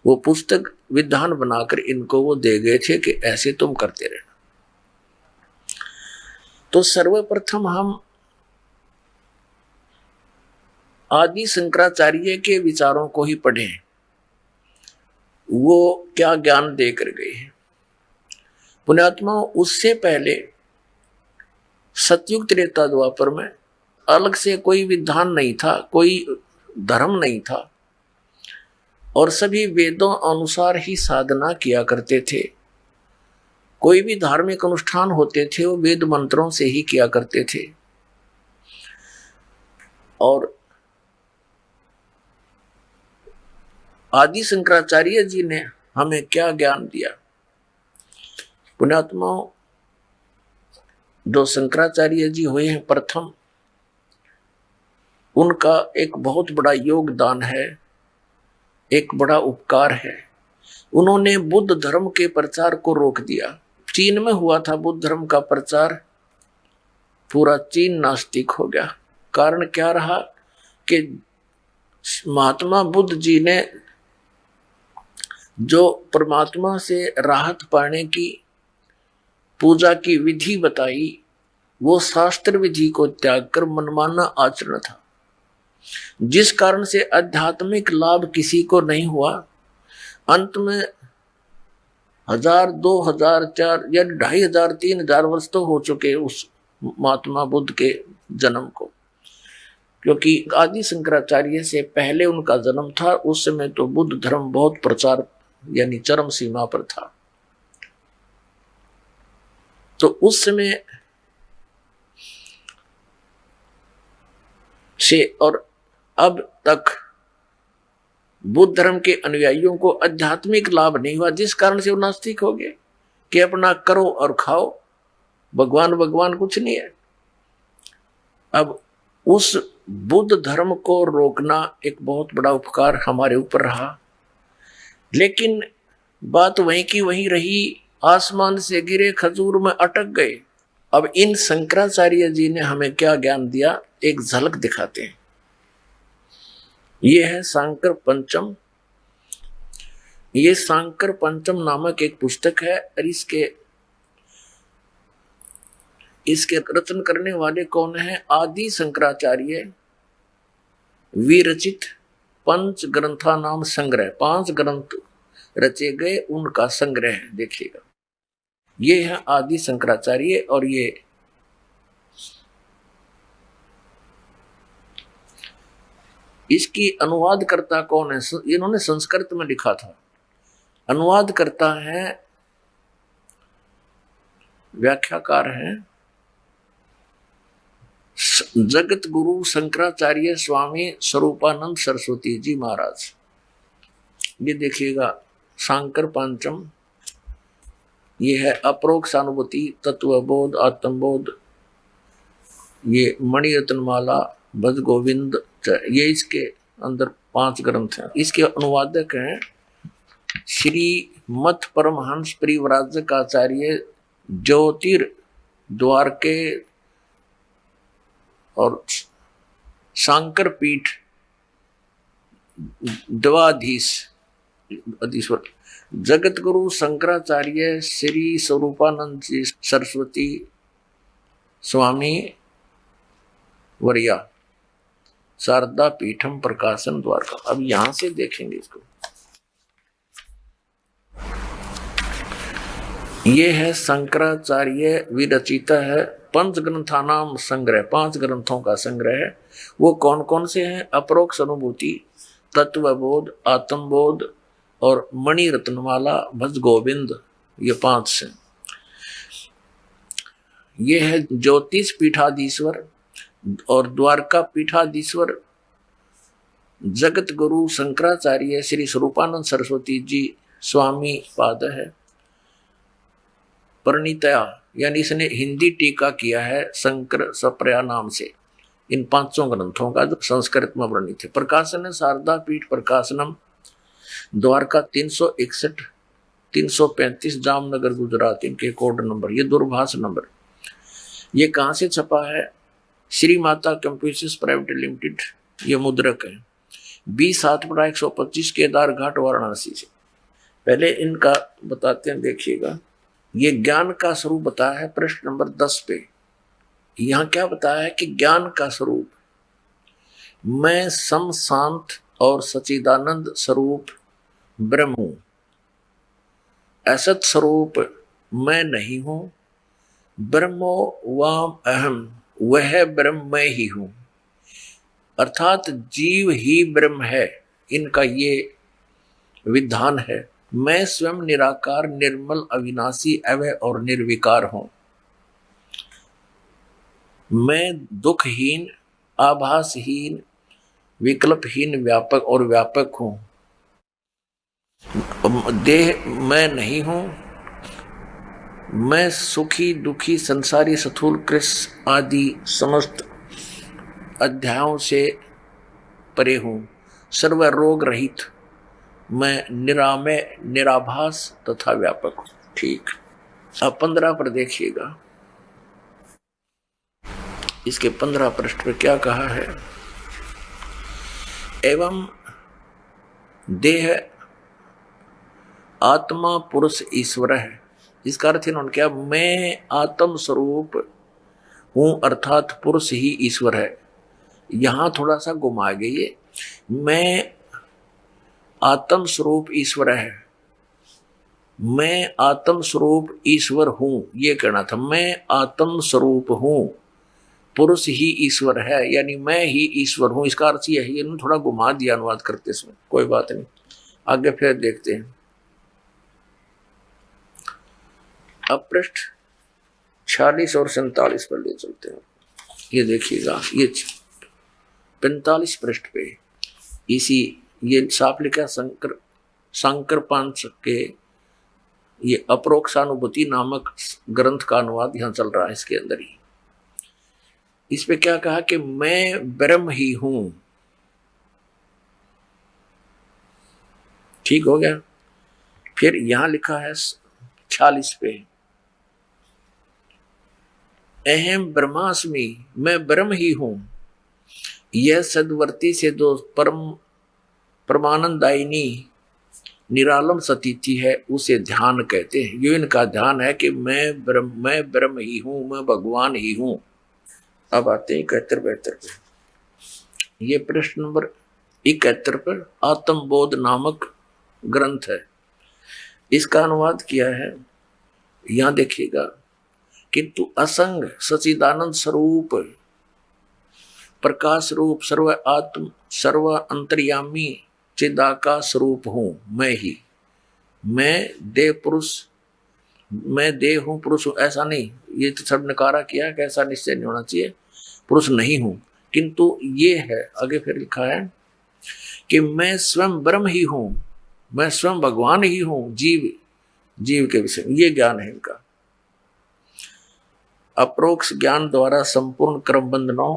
वो पुस्तक विधान बनाकर इनको वो दे गए थे कि ऐसे तुम करते रहना। तो सर्वप्रथम हम आदि शंकराचार्य के विचारों को ही पढ़ें, वो क्या ज्ञान देकर गए हैं। पुण्यात्मा, उससे पहले सतयुग त्रेता द्वापर में अलग से कोई विधान नहीं था, कोई धर्म नहीं था और सभी वेदों अनुसार ही साधना किया करते थे। कोई भी धार्मिक अनुष्ठान होते थे वो वेद मंत्रों से ही किया करते थे। और आदि शंकराचार्य जी ने हमें क्या ज्ञान दिया। पुण्यात्माओं, जो शंकराचार्य जी हुए हैं प्रथम, उनका एक बहुत बड़ा योगदान है, एक बड़ा उपकार है। उन्होंने बुद्ध धर्म के प्रचार को रोक दिया। चीन में हुआ था बुद्ध धर्म का प्रचार, पूरा चीन नास्तिक हो गया। कारण क्या रहा कि महात्मा बुद्ध जी ने जो परमात्मा से राहत पाने की पूजा की विधि बताई, वो शास्त्र विधि को त्याग कर मनमाना आचरण था, जिस कारण से आध्यात्मिक लाभ किसी को नहीं हुआ। अंत में 1000, 2000, 4 या 2500, 3000 वर्ष तो हो चुके उस महात्मा बुद्ध के जन्म को, क्योंकि आदि शंकराचार्य से पहले उनका जन्म था। उस समय तो बुद्ध धर्म बहुत प्रचार यानी चरम सीमा पर था। तो उस समय से और अब तक बुद्ध धर्म के अनुयायियों को आध्यात्मिक लाभ नहीं हुआ, जिस कारण से वो नास्तिक हो गए कि अपना करो और खाओ, भगवान भगवान कुछ नहीं है। अब उस बुद्ध धर्म को रोकना एक बहुत बड़ा उपकार हमारे ऊपर रहा, लेकिन बात वहीं की वहीं रही, आसमान से गिरे खजूर में अटक गए। अब इन शंकराचार्य जी ने हमें क्या ज्ञान दिया, एक झलक दिखाते हैं। ये है सांकर पंचम। ये सांकर पंचम नामक एक पुस्तक है और इसके रचन करने वाले कौन है? आदि शंकराचार्य विरचित पंच ग्रंथा नाम संग्रह, 5 ग्रंथ रचे गए, उनका संग्रह है। देखिएगा, ये है आदि शंकराचार्य और ये इसकी अनुवादकर्ता कौन है? इन्होंने संस्कृत में लिखा था। अनुवाद करता है, व्याख्याकार है जगत गुरु शंकराचार्य स्वामी स्वरूपानंद सरस्वती जी महाराज। ये देखिएगा, सांकर पंचम, ये है अपरोक्षानुभूति, तत्वबोध, आत्मबोध, ये मणिरत्नमाला, भज गोविंद, ये इसके अंदर 5 ग्रंथ हैं। इसके अनुवादक हैं श्री मत परमहंस परिव्राजक आचार्य ज्योतिर्द्वारके और सांकर पीठ द्वाधीश्वर जगत गुरु शंकराचार्य श्री स्वरूपानंद जी सरस्वती स्वामी वर्या, शारदा पीठम प्रकाशन द्वारका। अब यहां से देखेंगे इसको। ये है शंकराचार्य विरचित है पंच ग्रंथानाम संग्रह, 5 ग्रंथों का संग्रह है। वो कौन कौन से हैं? अपरोक्ष अनुभूति, तत्वबोध, आत्मबोध और मणि रत्नमाला, भज गोविंद, ये 5 हैं। ये है ज्योतिष पीठाधीश्वर और द्वारका पीठाधीश्वर जगत गुरु शंकराचार्य श्री स्वरूपानंद सरस्वती जी स्वामी पाद है। परिणीतया यानी इसने हिंदी टीका किया है शंकर सप्रया नाम से इन 5 ग्रंथों का जो संस्कृत में वर्णित है। प्रकाशन है शारदा पीठ प्रकाशनम, द्वारका 361 335 जामनगर गुजरात, इनके कोड नंबर, ये दूरभाष नंबर। ये कहाँ से छपा है? Shri Mata computers private limited, ये मुद्रक है। 20/7/125 केदार घाट वाराणसी से। पहले इनका बताते हैं, देखिएगा। ये ज्ञान का स्वरूप बताया है पृष्ठ नंबर 10 पे। यहाँ क्या बताया है कि ज्ञान का स्वरूप मैं सम शांत और सच्चिदानंद स्वरूप ब्रह्म हूं। असत स्वरूप मैं नहीं हूं। ब्रह्मो वाम अहम, वह ब्रह्म मैं ही हूं। अर्थात जीव ही ब्रह्म है, इनका ये विधान है। मैं स्वयं निराकार, निर्मल, अविनाशी, अवय और निर्विकार हूं। मैं दुखहीन, आभासहीन, विकल्पहीन, व्यापक और व्यापक हूं। देह मैं नहीं हूं। मैं सुखी, दुखी, संसारी, स्थूल, कृष्ण आदि समस्त अध्यायों से परे हूं। सर्व रोग रहित मैं निरामय, निराभास तथा व्यापक हूं। ठीक। अब 15 पर देखिएगा। इसके 15 पृष्ठ पर क्या कहा है? एवं देह आत्मा पुरुष ईश्वर है। इसका अर्थ इन्होंने क्या? मैं आत्म स्वरूप हूं अर्थात पुरुष ही ईश्वर है। यहां थोड़ा सा घुमा गई। मैं आत्म स्वरूप ईश्वर है, मैं आत्म स्वरूप ईश्वर हूं, ये कहना था। मैं आत्म स्वरूप हूं, पुरुष ही ईश्वर है, यानी मैं ही ईश्वर हूं। इसका अर्थ यह है। इन्होंने थोड़ा घुमा दिया अनुवाद करते इसमें, कोई बात नहीं। आगे फिर देखते हैं। अब पृष्ठ 46 और 47 पर ले चलते हैं। ये देखिएगा, ये 45 पृष्ठ पे इसी ये साफ लिखा शंकर पंच के ये अपरोक्षानुभूति नामक ग्रंथ का अनुवाद यहां चल रहा है। इसके अंदर ही इस पे क्या कहा कि मैं ब्रह्म ही हूं। ठीक हो गया। फिर यहां लिखा है 46 पे, अहम ब्रह्मास्मि, मैं ब्रह्म ही हूं। यह सदवर्ती से जो परमानंदायिनी निरालम सतीथि है उसे ध्यान कहते हैं। ये इनका ध्यान है कि मैं ब्रह्म ही हूं, मैं भगवान ही हूं। अब आते हैं 71-72 पे। ये प्रश्न नंबर 71 पर आत्मबोध नामक ग्रंथ है। इसका अनुवाद किया है। यहां देखिएगा, किंतु असंग सच्चिदानंद स्वरूप प्रकाश रूप सर्व आत्म सर्व अंतर्यामी चिदाका स्वरूप हूं मैं ही। मैं देह पुरुष, मैं देह हूं, पुरुष हूं, ऐसा नहीं। ये तो सब नकारा किया कि ऐसा निश्चय नहीं होना चाहिए। पुरुष नहीं हूं, किंतु ये है। आगे फिर लिखा है कि मैं स्वयं ब्रह्म ही हूं, मैं स्वयं भगवान ही हूं, जीव के विषय ये ज्ञान है इनका। अप्रोक्ष ज्ञान द्वारा संपूर्ण क्रम बंधनों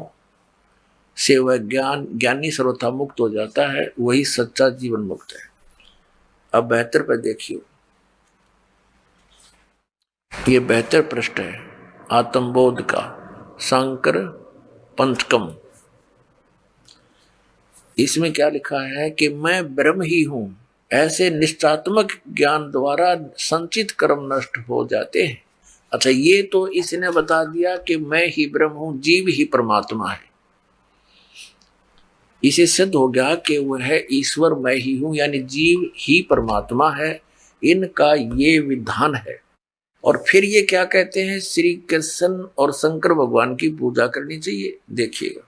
से वह ज्ञानी सर्वथा मुक्त हो जाता है, वही सच्चा जीवन मुक्त है। अब 72 पर देखिए। ये 72 पृष्ठ है आत्मबोध का, शंकर पंचकम। इसमें क्या लिखा है कि मैं ब्रह्म ही हूं। ऐसे निश्चात्मक ज्ञान द्वारा संचित कर्म नष्ट हो जाते हैं। अच्छा, ये तो इसने बता दिया कि मैं ही ब्रह्म हूं, जीव ही परमात्मा है। इसे सिद्ध हो गया कि वह ईश्वर मैं ही हूं, यानी जीव ही परमात्मा है। इनका ये विधान है। और फिर ये क्या कहते हैं, श्री कृष्ण और शंकर भगवान की पूजा करनी चाहिए। देखिएगा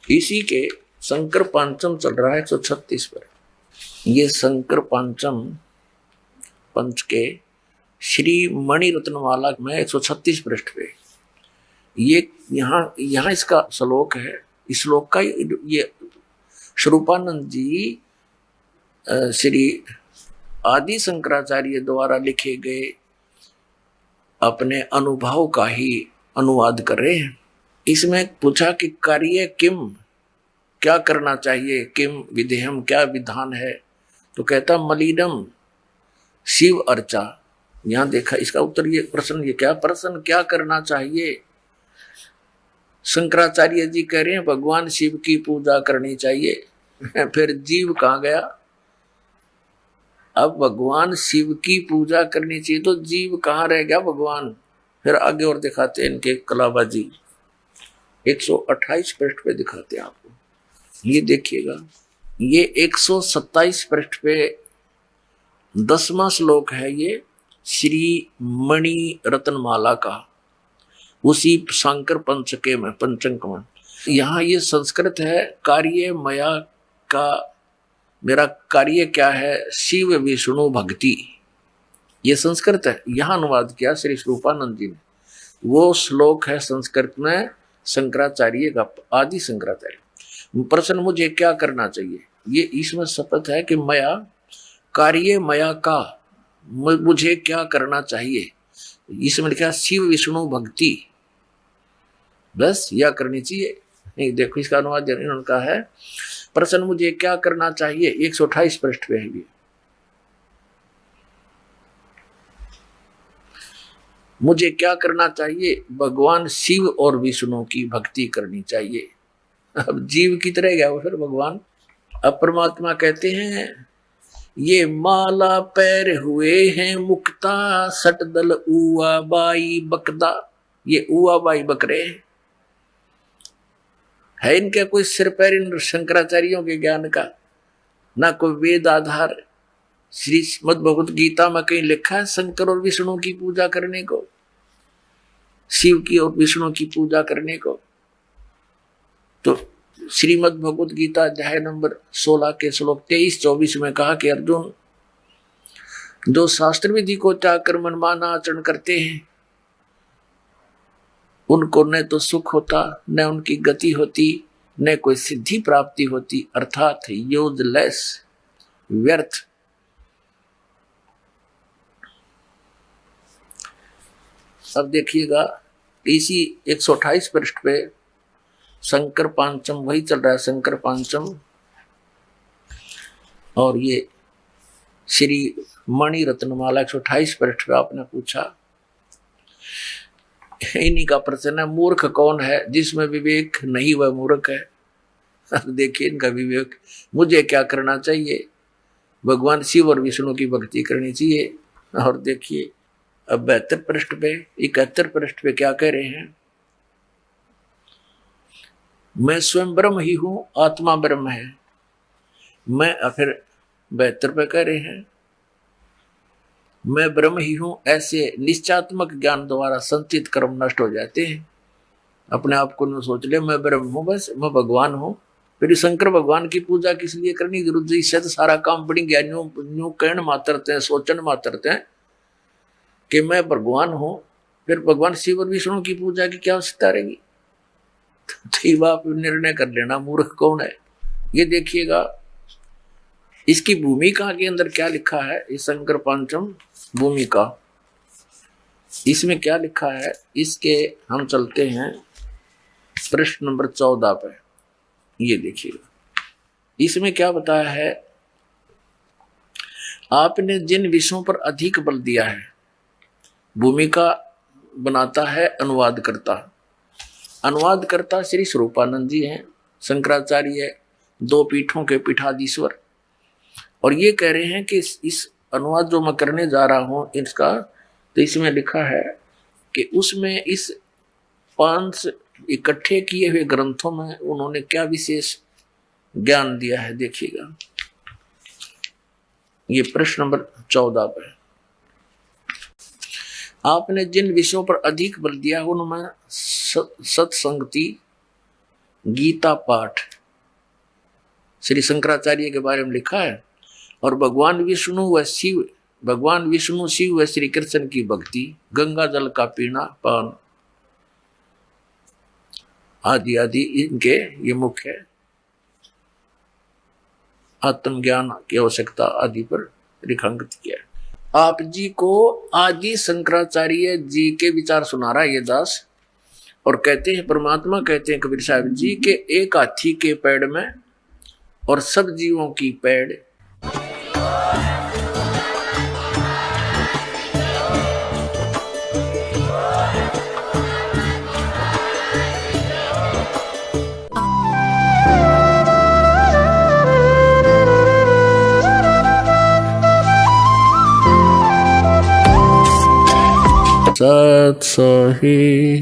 इसी के शंकर पंचम चल रहा है 136 पर। ये शंकर पंचम पंच के श्री मणि रत्नमाला में 136 पृष्ठ पे ये यहाँ इसका श्लोक है। इस श्लोक का ये स्वरूपानंद जी श्री आदि शंकराचार्य द्वारा लिखे गए अपने अनुभव का ही अनुवाद कर रहे हैं। इसमें पूछा कि कार्य किम, क्या करना चाहिए, किम विधेयम, क्या विधान है, तो कहता मलिनम शिव अर्चा। यहां देखा इसका उत्तर, ये प्रश्न, ये क्या प्रश्न, क्या करना चाहिए। शंकराचार्य जी कह रहे हैं भगवान शिव की पूजा करनी चाहिए। फिर जीव कहाँ गया, अब भगवान शिव की पूजा करनी चाहिए तो जीव कहाँ रह गया भगवान। फिर आगे और दिखाते हैं इनके कलाबाजी 128 पृष्ठ पे दिखाते हैं आपको। ये देखिएगा ये 127 पृष्ठ पे 10वां श्लोक है, ये श्री मणि रत्नमाला का, उसी शंकर पंचके में पंचंक में। यहाँ ये संस्कृत है, कार्य मया का, मेरा कार्य क्या है, शिव विष्णु भक्ति, ये संस्कृत है। यहाँ अनुवाद किया श्री स्वरूपानंद जी ने। वो श्लोक है संस्कृत में शंकराचार्य का, आदि शंकराचार्य। प्रश्न मुझे क्या करना चाहिए, ये इसमें शपथ है कि मया कार्य मया का, मुझे क्या करना चाहिए। इसमें लिखा शिव विष्णु भक्ति, बस यह करनी चाहिए। नहीं देखो इसका अनुवाद इन्होंने कहा है, प्रश्न मुझे क्या करना चाहिए, 128 पृष्ठ पे है ये। मुझे क्या करना चाहिए, भगवान शिव और विष्णु की भक्ति करनी चाहिए। अब जीव की तरह गया वो फिर भगवान। अब परमात्मा कहते हैं ये माला पैर हुए हैं मुक्ता, सटदल उआ बाई बकदा। ये उआ बाई बकरे है इनके कोई सिर पैर इन शंकराचार्यों के ज्ञान का, ना कोई वेद आधार। श्रीमद् भगवत गीता में कहीं लिखा है शंकर और विष्णु की पूजा करने को, शिव की और विष्णु की पूजा करने को। तो श्रीमद् भगवत गीता अध्याय नंबर 16 के श्लोक 23-24 में कहा कि अर्जुन, जो शास्त्र विधि को त्याग कर मनमाना आचरण करते हैं उनको न तो सुख होता, न उनकी गति होती, न कोई सिद्धि प्राप्ति होती, अर्थात यूजलेस, व्यर्थ। अब देखिएगा इसी 128 पृष्ठ पे शंकर पांचम वही चल रहा है, शंकर पांचम। और ये श्री मणि रत्नमाला 128 पृष्ठ पे आपने पूछा, इन्हीं का प्रश्न है मूर्ख कौन है, जिसमें विवेक नहीं वह मूर्ख है। अब देखिए इनका विवेक, मुझे क्या करना चाहिए, भगवान शिव और विष्णु की भक्ति करनी चाहिए। और देखिए अब 72 पृष्ठ पे 71 पृष्ठ पे क्या कह रहे हैं, मैं स्वयं ब्रह्म ही हूं, आत्मा ब्रह्म है। मैं फिर 72 पे कह रहे हैं मैं ब्रह्म ही हूं, ऐसे निश्चयात्मक ज्ञान द्वारा संचित कर्म नष्ट हो जाते हैं। अपने आप को न सोच ले मैं ब्रह्म हूं, बस मैं भगवान हूं। फिर शंकर भगवान की पूजा किस लिए करनी जरूरत है, इससे तो सारा काम बड़ी ज्ञानियों कहण मात्रते हैं, सोचन मात्रते हैं कि मैं भगवान हूं। फिर भगवान शिव और विष्णु की पूजा की क्या आवश्यकता रहेगी। तो आप निर्णय कर लेना मूर्ख कौन है। ये देखिएगा इसकी भूमिका के अंदर क्या लिखा है, इस शंकर पंचम भूमिका, इसमें क्या लिखा है, इसके हम चलते हैं प्रश्न नंबर 14 पे। ये देखिएगा इसमें क्या बताया है, आपने जिन विषयों पर अधिक बल दिया है, भूमिका बनाता है अनुवादकर्ता। अनुवादकर्ता श्री स्वरूपानंद जी हैं, शंकराचार्य 2 पीठों के पीठाधीश्वर। और ये कह रहे हैं कि इस अनुवाद जो मैं करने जा रहा हूं इसका, तो इसमें लिखा है कि उसमें इस 5 इकट्ठे किए हुए ग्रंथों में उन्होंने क्या विशेष ज्ञान दिया है। देखिएगा ये प्रश्न नंबर 14 पर, आपने जिन विषयों पर अधिक बल दिया उनमें सत्संगति, गीता पाठ, श्री शंकराचार्य के बारे में लिखा है, और भगवान विष्णु शिव व श्री कृष्ण की भक्ति, गंगा जल का पीना, पान आदि आदि इनके ये मुख्य है। आत्मज्ञान की आवश्यकता आदि पर रेखांकित किया। आप जी को आदि शंकराचार्य जी के विचार सुना रहा है ये दास, और कहते हैं, परमात्मा कहते हैं कबीर साहब जी के एक हाथी के पैड में और सब जीवों की पैड। सत सही